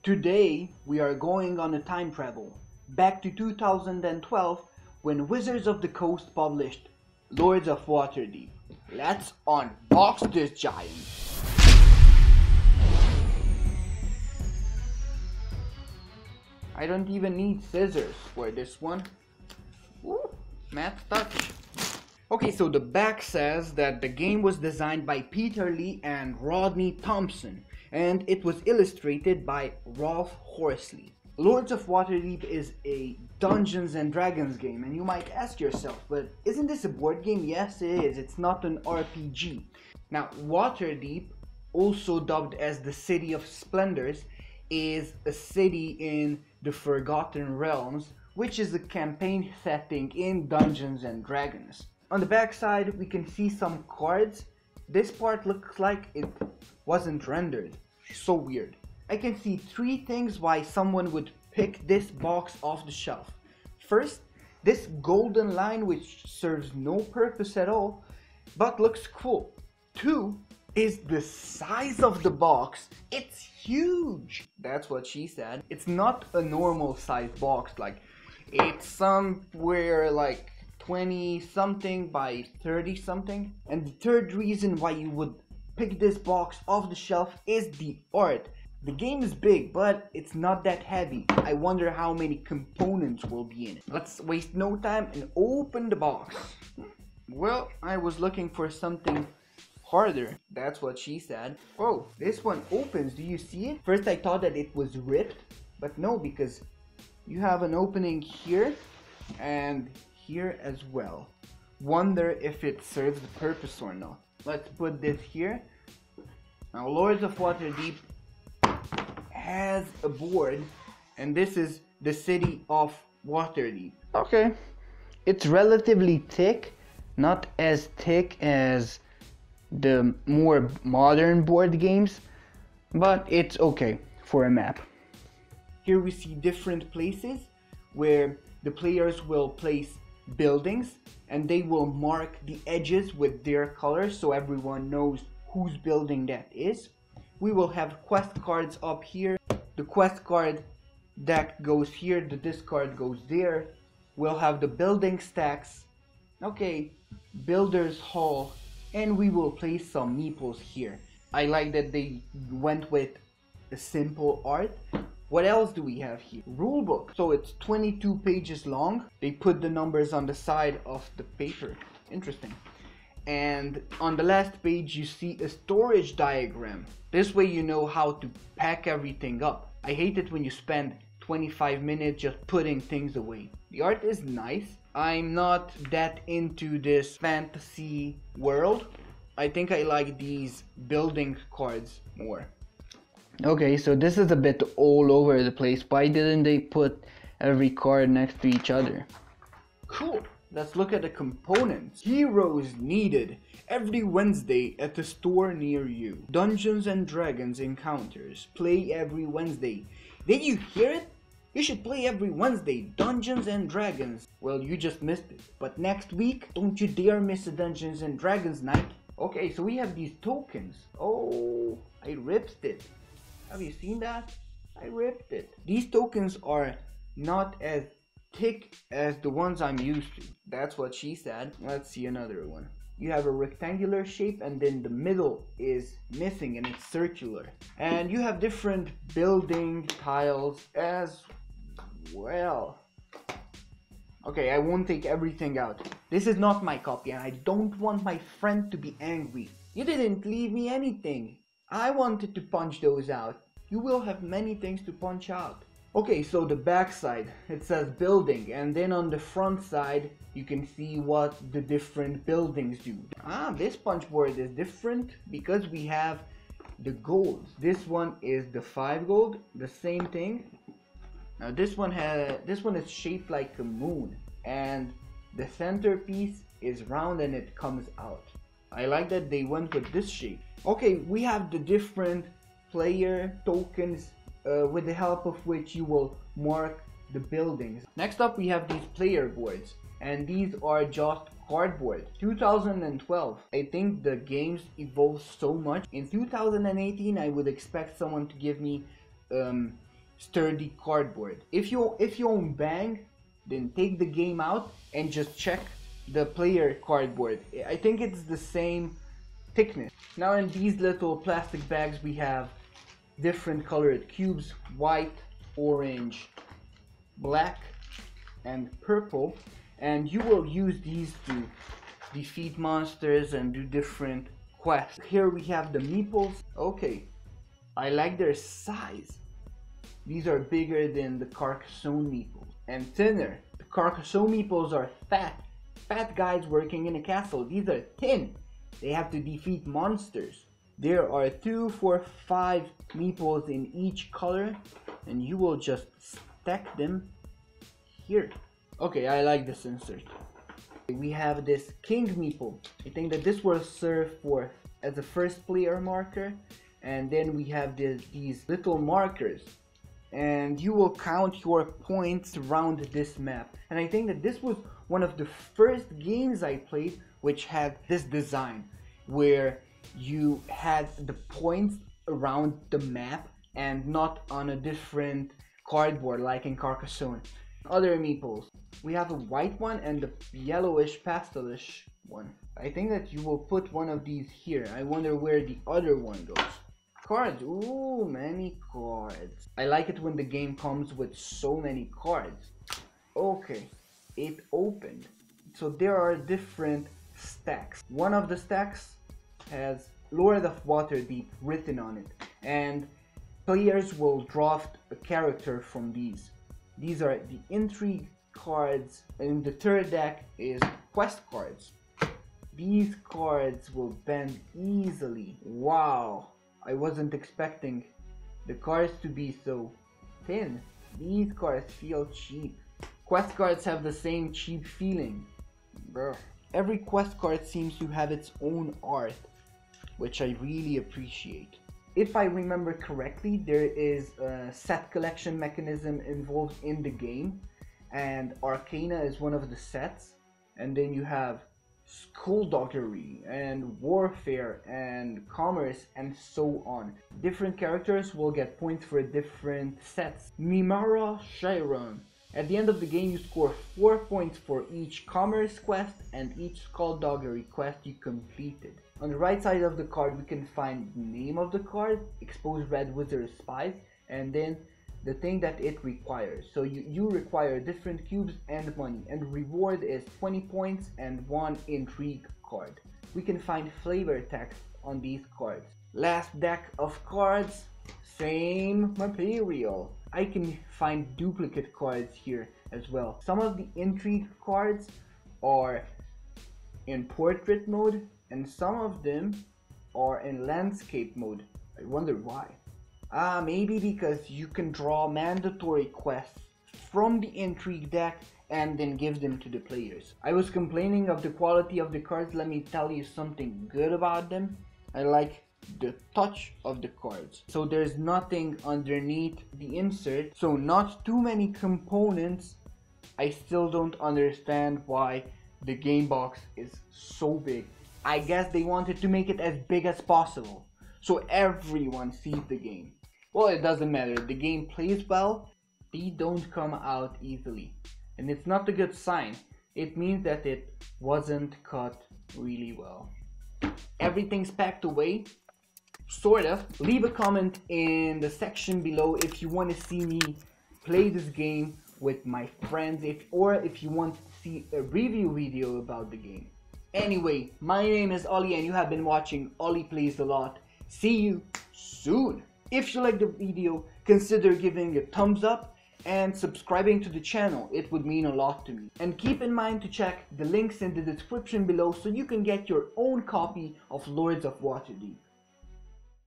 Today we are going on a time travel back to 2012 when Wizards of the Coast published Lords of Waterdeep. Let's unbox this giant. I don't even need scissors for this one. Ooh, matte touch. Okay, so the back says that the game was designed by Peter Lee and Rodney Thompson, and it was illustrated by Rolf Horsley. Lords of Waterdeep is a Dungeons and Dragons game, and you might ask yourself, but isn't this a board game? Yes, it is. It's not an RPG. Now, Waterdeep, also dubbed as the City of Splendors, is a city in the Forgotten Realms, which is a campaign setting in Dungeons and Dragons. On the back side, we can see some cards. This part looks like it wasn't rendered. So weird. I can see three things why someone would pick this box off the shelf. First, this golden line which serves no purpose at all, but looks cool. Two, is the size of the box. It's huge. That's what she said. It's not a normal size box, like it's somewhere like 20 something by 30 something. And the third reason why you would pick this box off the shelf is the art. The game is big, but it's not that heavy. I wonder how many components will be in it. Let's waste no time and open the box. Well, I was looking for something harder. That's what she said. Oh, this one opens. Do you see it? First I thought that it was ripped, but no, because you have an opening here and here as well. Wonder if it serves the purpose or not. Let's put this here. Now, Lords of Waterdeep has a board, and this is the City of Waterdeep. Okay, it's relatively thick, not as thick as the more modern board games, but it's okay for a map. Here we see different places where the players will place buildings, and they will mark the edges with their colors so everyone knows whose building that is. We will have quest cards up here. The quest card deck goes here, the discard goes there. We'll have the building stacks. Okay, Builder's Hall, and we will place some meeples here. I like that they went with a simple art. What else do we have here? Rulebook. So it's 22 pages long. They put the numbers on the side of the paper. Interesting. And on the last page you see a storage diagram. This way you know how to pack everything up. I hate it when you spend 25 minutes just putting things away. The art is nice. I'm not that into this fantasy world. I think I like these building cards more. Okay, so this is a bit all over the place. Why didn't they put every card next to each other? Cool. Let's look at the components. Heroes needed every Wednesday at a store near you. Dungeons and Dragons encounters. Play every Wednesday. Did you hear it? You should play every Wednesday. Dungeons and Dragons. Well, you just missed it. But next week, don't you dare miss a Dungeons and Dragons night. Okay, so we have these tokens. Oh, I ripped it. Have you seen that? I ripped it. These tokens are not as thick as the ones I'm used to. That's what she said. Let's see another one. You have a rectangular shape, and then the middle is missing and it's circular. And you have different building tiles as well. Okay, I won't take everything out. This is not my copy, and I don't want my friend to be angry. You didn't leave me anything. I wanted to punch those out. You will have many things to punch out. Okay, so the back side, it says building, and then on the front side you can see what the different buildings do. This punch board is different because we have the golds. This one is the 5 gold, the same thing. Now this one is shaped like a moon, and the centerpiece is round and it comes out. I like that they went with this shape. Okay, we have the different player tokens with the help of which you will mark the buildings. Next up we have these player boards, and these are just cardboard. 2012. I think the games evolved so much. In 2018 I would expect someone to give me sturdy cardboard. If you own Bang, then take the game out and just check the player cardboard. I think it's the same thickness. Now in these little plastic bags we have different colored cubes: white, orange, black, and purple, and you will use these to defeat monsters and do different quests. Here we have the meeples. Okay, I like their size. These are bigger than the Carcassonne meeples and thinner. The Carcassonne meeples are fat guys working in a castle. These are thin. They have to defeat monsters. There are 2, 4, 5 meeples in each color, and you will just stack them here. Okay, I like this insert. We have this king meeple. I think that this will serve for as a first player marker, and then we have these little markers, and you will count your points around this map. And I think that this was one of the first games I played which had this design, where you had the points around the map and not on a different cardboard like in Carcassonne. Other meeples, we have a white one and a yellowish pastelish one. I think that you will put one of these here. I wonder where the other one goes. Cards, ooh, many cards. I like it when the game comes with so many cards. Okay, it opened. So there are different stacks. One of the stacks has Lords of Waterdeep written on it, and players will draft a character from these. These are the intrigue cards, and the third deck is quest cards. These cards will bend easily. Wow, I wasn't expecting the cards to be so thin. These cards feel cheap. Quest cards have the same cheap feeling. Bruh. Every quest card seems to have its own art, which I really appreciate. If I remember correctly, there is a set collection mechanism involved in the game, and Arcana is one of the sets, and then you have Skullduggery and Warfare and Commerce and so on. Different characters will get points for different sets. Mimara Chiron. At the end of the game you score 4 points for each Commerce quest and each Skullduggery quest you completed. On the right side of the card we can find the name of the card, Expose Red Wizard Spies, and then the thing that it requires. So you require different cubes and money, and reward is 20 points and 1 intrigue card. We can find flavor text on these cards. Last deck of cards, same material. I can find duplicate cards here as well. Some of the intrigue cards are in portrait mode, and some of them are in landscape mode. I wonder why. Maybe because you can draw mandatory quests from the intrigue deck and then give them to the players. I was complaining of the quality of the cards. Let me tell you something good about them. I like the touch of the cards. So there's nothing underneath the insert, so not too many components. I still don't understand why the game box is so big. I guess they wanted to make it as big as possible so everyone sees the game. Well, it doesn't matter. The game plays well. They don't come out easily, and it's not a good sign. It means that it wasn't cut really well. Everything's packed away, sort of. Leave a comment in the section below if you want to see me play this game with my friends, or if you want to see a review video about the game. Anyway, my name is Ollie and you have been watching Ollie Plays a Lot. See you soon. If you liked the video, consider giving a thumbs up and subscribing to the channel. It would mean a lot to me. And keep in mind to check the links in the description below so you can get your own copy of Lords of Waterdeep.